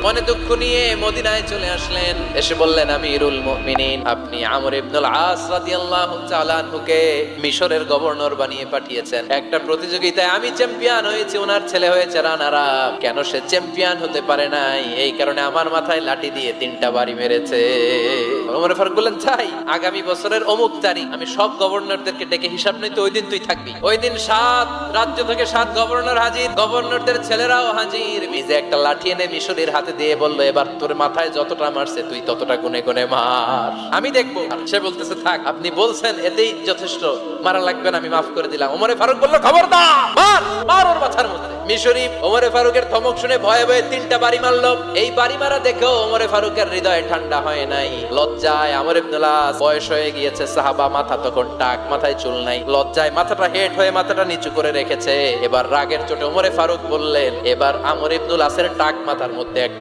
মনে দুঃখ নিয়ে মদিনায় চলে আসলেন। এসে বললেন, আমিরুল মুমিনিন, আপনি আমর ইবনুল আস রাদিয়াল্লাহু তাআলা আনহুকে মিশরের গভর্নর বানিয়ে পাঠিয়েছেন। একটা প্রতিযোগিতায় আমি চ্যাম্পিয়ন হয়েছি, ওনার ছেলে হয়েছে রানার আপ। কেন সে চ্যাম্পিয়ন হতে পারে নাই? এই কারণে আমার মাথায় লাঠি দিয়ে 3টা বাড়ি মেরেছে। ওমর ফারুক বললেন, তাই আগামী বছরের অমুক তারিখ আমি সব গভর্নরদেরকে ডেকে হিসাব নিতে, ওই দিন তুই থাকবি। ওই দিন 7 রাজ্য থেকে 7 গভর্নর হাজির, গভর্নরদের ছেলেরাও হাজির। মিজে একটা লাঠি এনে মিশরের হাতে দিয়ে বলল, এবার তোর মাথায় যতটা মারছে তুই ততটা গুনে গুনে মার, আমি দেখবো। সে বলতেছে, থাক, আপনি বলছেন এতেই যথেষ্ট, মারা লাগবে না, আমি মাফ করে দিলাম। ওমর ফারুক বলল, খবরদার, মার মার ওর মাথার মধ্যে। মিশরি ওমর ফারুকের ধমক শুনে ভয়ে ভয়ে 3টা বাড়ি মারলো। এই বাড়ি মারা দেখেও ওমর ফারুকের হৃদয় ঠান্ডা হয় নাই। লজ্জায় আমর ইবনুল আস, বয়স হয়ে গিয়েছে, সাহাবা, মাথা তখন টাক, মাথায় চুল নাই, লজ্জায় মাথাটা হেট হয়ে মাথাটা নিচু করে রেখেছে। এবার রাগের চোটে ওমর ফারুক বললেন, এবার আমর ইবনুল আসের টাক মাথার মধ্যে